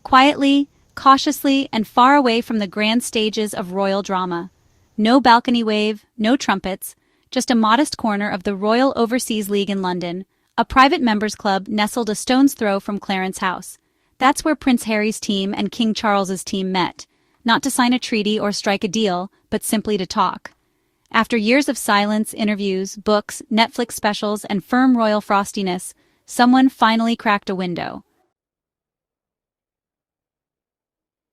quietly, cautiously, and far away from the grand stages of royal drama. No balcony wave, no trumpets, just a modest corner of the Royal Overseas League in London, a private members' club nestled a stone's throw from Clarence House. That's where Prince Harry's team and King Charles's team met, not to sign a treaty or strike a deal, but simply to talk. After years of silence, interviews, books, Netflix specials, and firm royal frostiness, someone finally cracked a window.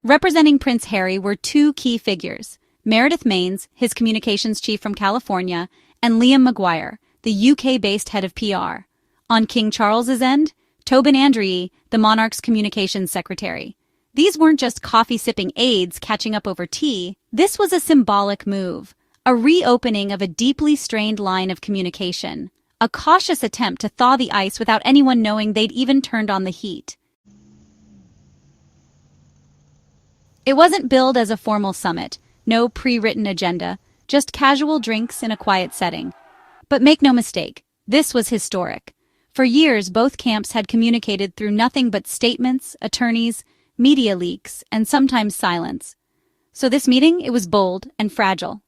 Representing Prince Harry were two key figures, Meredith Maines, his communications chief from California, and Liam Maguire, the UK-based head of PR. On King Charles's end, Tobin Andrei, the monarch's communications secretary. These weren't just coffee-sipping aides catching up over tea. This was a symbolic move, a reopening of a deeply strained line of communication, a cautious attempt to thaw the ice without anyone knowing they'd even turned on the heat. It wasn't billed as a formal summit, no pre-written agenda, just casual drinks in a quiet setting. But make no mistake, this was historic. For years, both camps had communicated through nothing but statements, attorneys, media leaks, and sometimes silence. So this meeting, it was bold and fragile,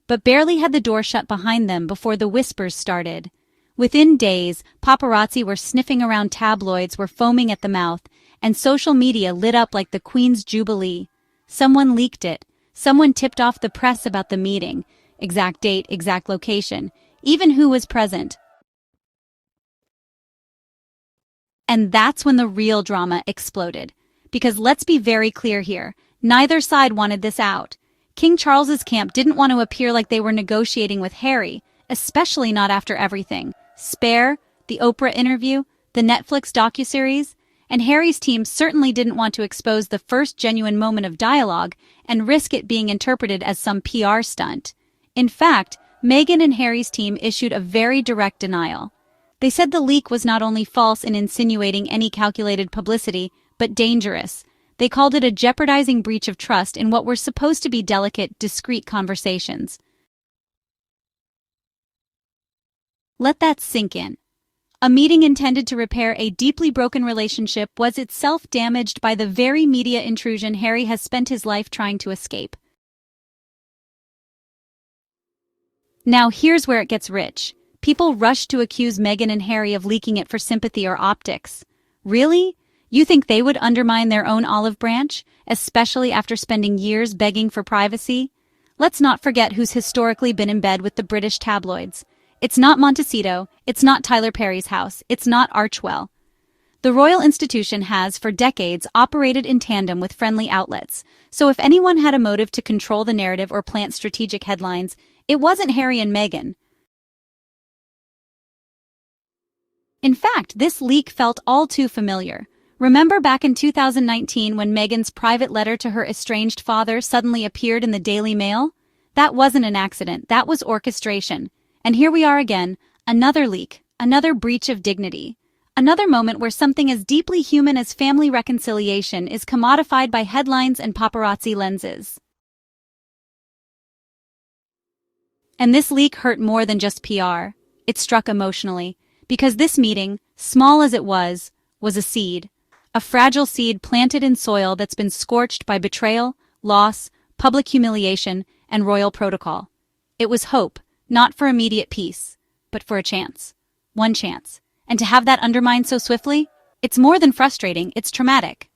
but barely had the door shut behind them before the whispers started. Within days, paparazzi were sniffing around, tabloids were foaming at the mouth, and social media lit up like the Queen's Jubilee. Someone leaked it. Someone tipped off the press about the meeting. Exact date, exact location, even who was present. And that's when the real drama exploded. Because let's be very clear here, neither side wanted this out. King Charles's camp didn't want to appear like they were negotiating with Harry, especially not after everything. Spare, the Oprah interview, the Netflix docuseries, and Harry's team certainly didn't want to expose the first genuine moment of dialogue and risk it being interpreted as some PR stunt. In fact, Meghan and Harry's team issued a very direct denial. They said the leak was not only false in insinuating any calculated publicity, but dangerous. They called it a jeopardizing breach of trust in what were supposed to be delicate, discreet conversations. Let that sink in. A meeting intended to repair a deeply broken relationship was itself damaged by the very media intrusion Harry has spent his life trying to escape. Now here's where it gets rich. People rushed to accuse Meghan and Harry of leaking it for sympathy or optics. Really? You think they would undermine their own olive branch, especially after spending years begging for privacy? Let's not forget who's historically been in bed with the British tabloids. It's not Montecito, it's not Tyler Perry's house, it's not Archewell. The royal institution has, for decades, operated in tandem with friendly outlets, so if anyone had a motive to control the narrative or plant strategic headlines, it wasn't Harry and Meghan. In fact, this leak felt all too familiar. Remember back in 2019 when Meghan's private letter to her estranged father suddenly appeared in the Daily Mail? That wasn't an accident, that was orchestration. And here we are again, another leak, another breach of dignity. Another moment where something as deeply human as family reconciliation is commodified by headlines and paparazzi lenses. And this leak hurt more than just PR. It struck emotionally, because this meeting, small as it was a seed. A fragile seed planted in soil that's been scorched by betrayal, loss, public humiliation, and royal protocol. It was hope, not for immediate peace, but for a chance. One chance. And to have that undermined so swiftly, it's more than frustrating, it's traumatic.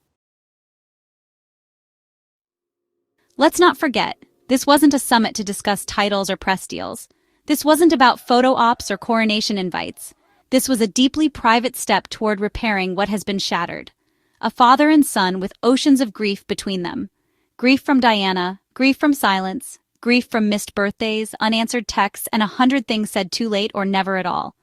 Let's not forget, this wasn't a summit to discuss titles or press deals. This wasn't about photo ops or coronation invites. This was a deeply private step toward repairing what has been shattered. A father and son with oceans of grief between them. Grief from Diana, grief from silence, grief from missed birthdays, unanswered texts, and 100 things said too late or never at all.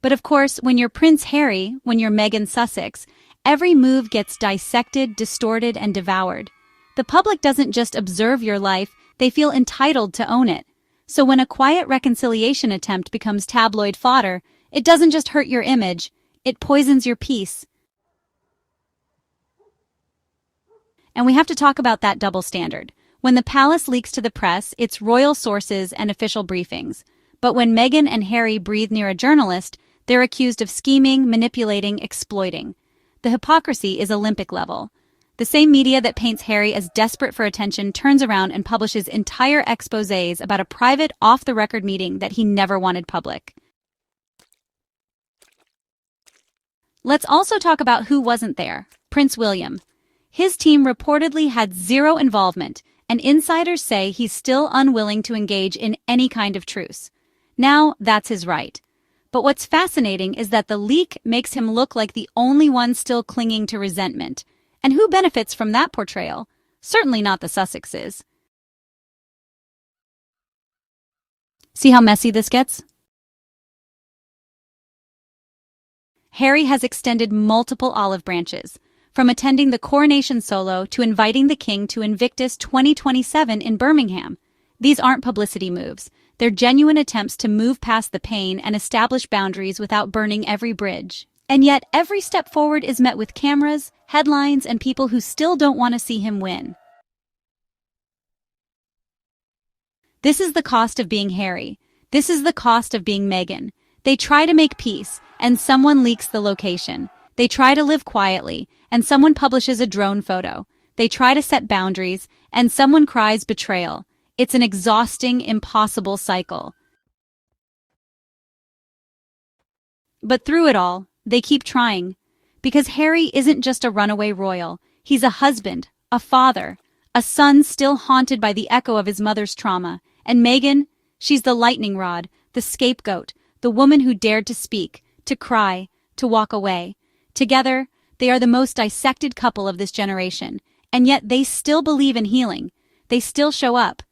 But of course, when you're Prince Harry, when you're Meghan Sussex, every move gets dissected, distorted, and devoured. The public doesn't just observe your life, they feel entitled to own it. So when a quiet reconciliation attempt becomes tabloid fodder, it doesn't just hurt your image, it poisons your peace. And we have to talk about that double standard. When the palace leaks to the press, it's royal sources and official briefings. But when Meghan and Harry breathe near a journalist, they're accused of scheming, manipulating, exploiting. The hypocrisy is Olympic level. The same media that paints Harry as desperate for attention turns around and publishes entire exposés about a private, off-the-record meeting that he never wanted public. Let's also talk about who wasn't there: Prince William. His team reportedly had zero involvement, and insiders say he's still unwilling to engage in any kind of truce. Now, that's his right. But what's fascinating is that the leak makes him look like the only one still clinging to resentment. And who benefits from that portrayal? Certainly not the Sussexes. See how messy this gets? Harry has extended multiple olive branches, from attending the coronation solo to inviting the king to Invictus 2027 in Birmingham. These aren't publicity moves. They're genuine attempts to move past the pain and establish boundaries without burning every bridge. And yet, every step forward is met with cameras, headlines, and people who still don't want to see him win. This is the cost of being Harry. This is the cost of being Meghan. They try to make peace, and someone leaks the location. They try to live quietly, and someone publishes a drone photo. They try to set boundaries, and someone cries betrayal. It's an exhausting, impossible cycle. But through it all, they keep trying. Because Harry isn't just a runaway royal. He's a husband, a father, a son still haunted by the echo of his mother's trauma. And Meghan, she's the lightning rod, the scapegoat, the woman who dared to speak, to cry, to walk away. Together, they are the most dissected couple of this generation. And yet they still believe in healing. They still show up.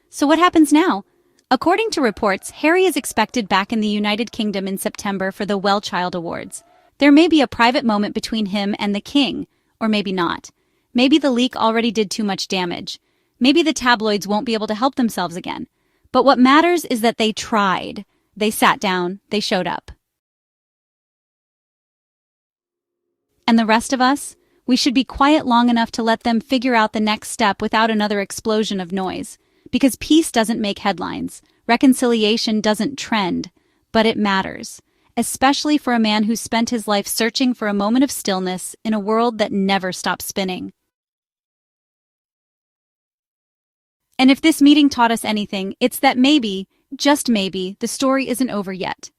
So what happens now? According to reports, Harry is expected back in the United Kingdom in September for the Well Child Awards. There may be a private moment between him and the king, or maybe not. Maybe the leak already did too much damage. Maybe the tabloids won't be able to help themselves again. But what matters is that they tried. They sat down, they showed up. And the rest of us? We should be quiet long enough to let them figure out the next step without another explosion of noise. Because peace doesn't make headlines, reconciliation doesn't trend, but it matters, especially for a man who spent his life searching for a moment of stillness in a world that never stops spinning. And if this meeting taught us anything, it's that maybe, just maybe, the story isn't over yet.